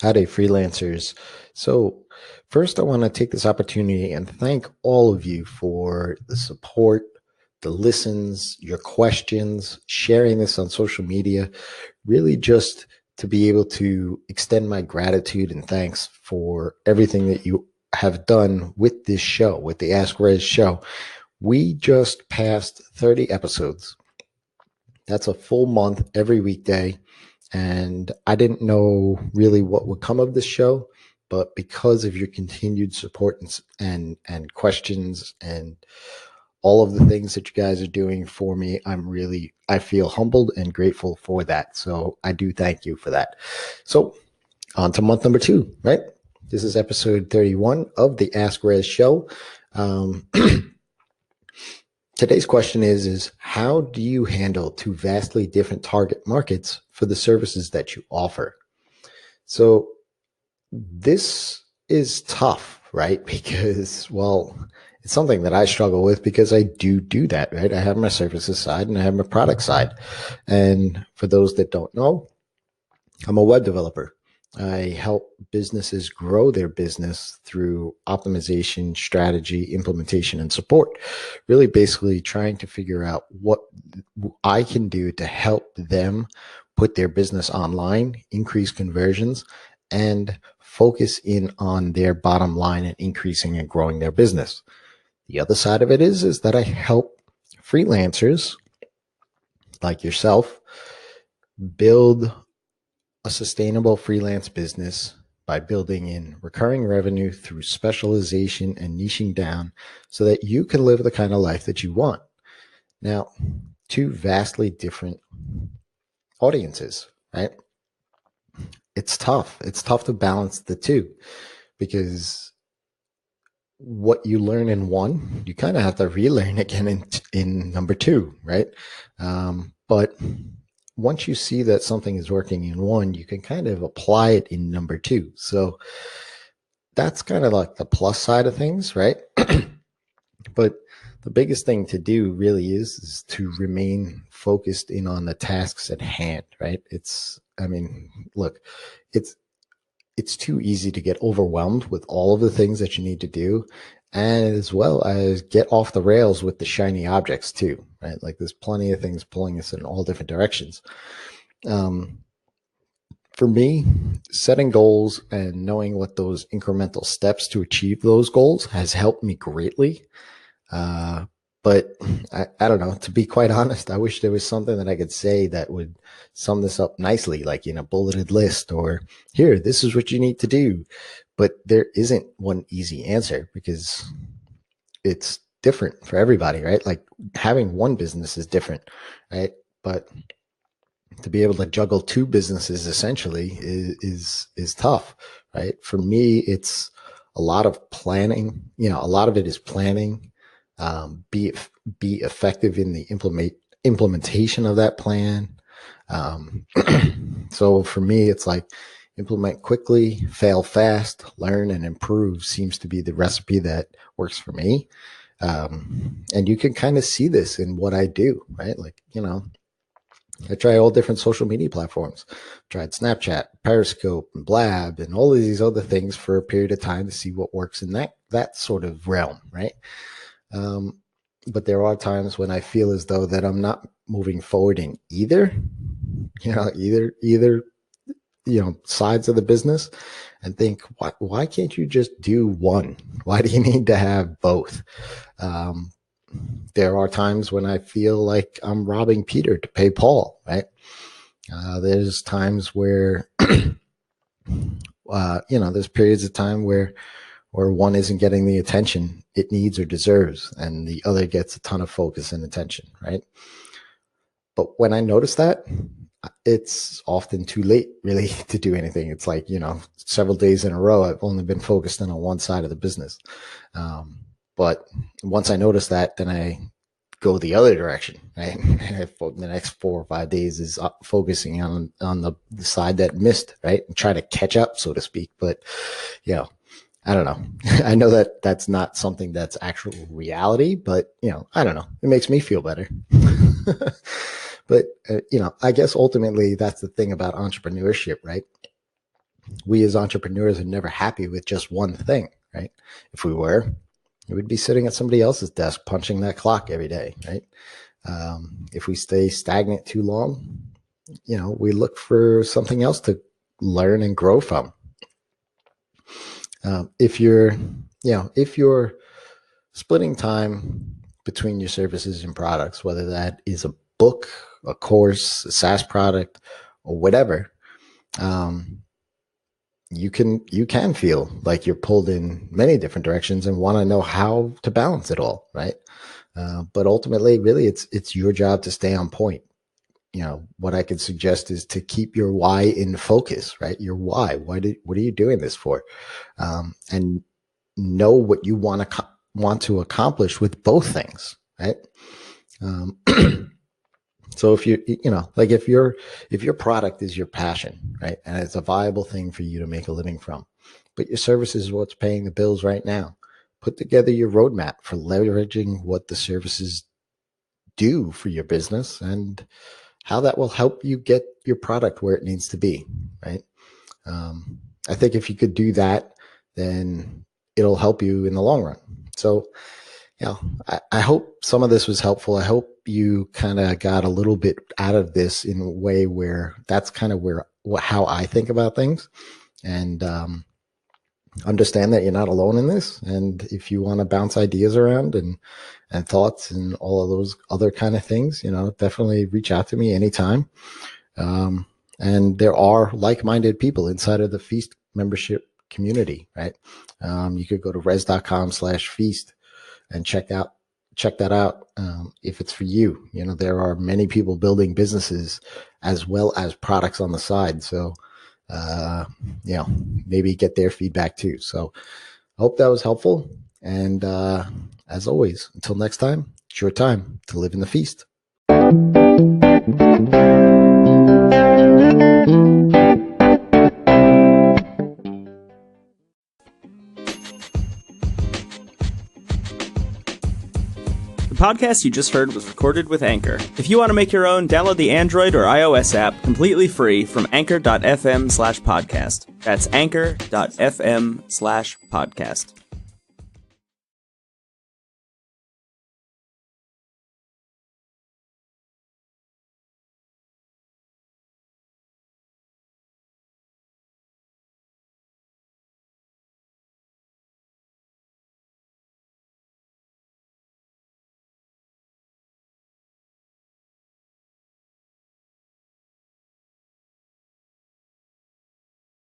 Howdy, freelancers. So, first, I want to take this opportunity and thank all of you for the support, the listens, your questions, sharing this on social media. Really, just to be able to extend my gratitude and thanks for everything that you have done with this show, with the Ask Rezzz show. We just passed 30 episodes. That's a full month every weekday. And I didn't know really what would come of this show, but because of your continued support and questions and all of the things that you guys are doing for me, I feel humbled and grateful for that. So I do thank you for that. So on to month number 2, right? This is episode 31 of the Ask Rezzz show. Today's question is how do you handle two vastly different target markets for the services that you offer? So this is tough, right? Because, well, it's something that I struggle with because I do that, right? I have my services side and I have my product side. And for those that don't know, I'm a web developer. I help businesses grow their business through optimization, strategy, implementation, and support. Really basically trying to figure out what I can do to help them put their business online, increase conversions, and focus in on their bottom line and increasing and growing their business. The other side of it is that I help freelancers like yourself build a sustainable freelance business by building in recurring revenue through specialization and niching down so that you can live the kind of life that you want. Now, two vastly different audiences, right? It's tough. It's tough to balance the two because what you learn in one, you kind of have to relearn again in number 2, right? But once you see that something is working in one, you can kind of apply it in number 2. So that's kind of like the plus side of things, right? But the biggest thing to do really is to remain focused in on the tasks at hand, right? Look, it's too easy to get overwhelmed with all of the things that you need to do, and as well as get off the rails with the shiny objects too, right? Like there's plenty of things pulling us in all different directions. For me, setting goals and knowing what those incremental steps to achieve those goals has helped me greatly. But I don't know, to be quite honest, I wish there was something that I could say that would sum this up nicely, like in a bulleted list or here, this is what you need to do. But there isn't one easy answer because it's different for everybody, right? Like having one business is different, right? But to be able to juggle 2 businesses essentially is tough, right? For me, it's a lot of planning. A lot of it is planning. Be effective in the implementation of that plan. So for me, it's like implement quickly, fail fast, learn and improve seems to be the recipe that works for me. And you can kind of see this in what I do, right? Like, I try all different social media platforms. Tried Snapchat, Periscope, and Blab, and all of these other things for a period of time to see what works in that sort of realm, right? But there are times when I feel as though that I'm not moving forward in either sides of the business, and think, why can't you just do one? Why do you need to have both? There are times when I feel like I'm robbing Peter to pay Paul, right? There's times where, there's periods of time where one isn't getting the attention it needs or deserves, and the other gets a ton of focus and attention, right? But when I notice that, it's often too late really to do anything. It's like, several days in a row, I've only been focused on one side of the business. But once I notice that, then I go the other direction, right? The next 4 or 5 days is focusing on the side that missed, right? And try to catch up, so to speak. But, I don't know. I know that that's not something that's actual reality, but, I don't know. It makes me feel better. But, I guess ultimately that's the thing about entrepreneurship, right? we as entrepreneurs are never happy with just one thing, right? If we were, we'd be sitting at somebody else's desk punching that clock every day, right? If we stay stagnant too long, we look for something else to learn and grow from. If you're splitting time between your services and products, whether that is a book, a course, a SaaS product, or whatever, you can feel like you're pulled in many different directions and want to know how to balance it all, right? But ultimately, really, it's your job to stay on point. What I could suggest is to keep your why in focus, right? Your why. What are you doing this for? And know what you want to accomplish with both things, right? So if if your product is your passion, right, and it's a viable thing for you to make a living from, but your service is what's paying the bills right now, put together your roadmap for leveraging what the services do for your business and how that will help you get your product where it needs to be, right? I think if you could do that, then it'll help you in the long run. So, I hope some of this was helpful. I hope you kind of got a little bit out of this in a way where that's kind of how I think about things, and understand that you're not alone in this. And if you want to bounce ideas around and thoughts and all of those other kind of things, definitely reach out to me anytime. And there are like-minded people inside of the Feast membership community, right? You could go to Rezzz.com/feast and check that out. If it's for you, there are many people building businesses as well as products on the side. So, maybe get their feedback too. So I hope that was helpful. And, as always, until next time, it's your time to live in the feast. The podcast you just heard was recorded with Anchor. If you want to make your own, download the Android or iOS app completely free from anchor.fm/podcast. That's anchor.fm/podcast.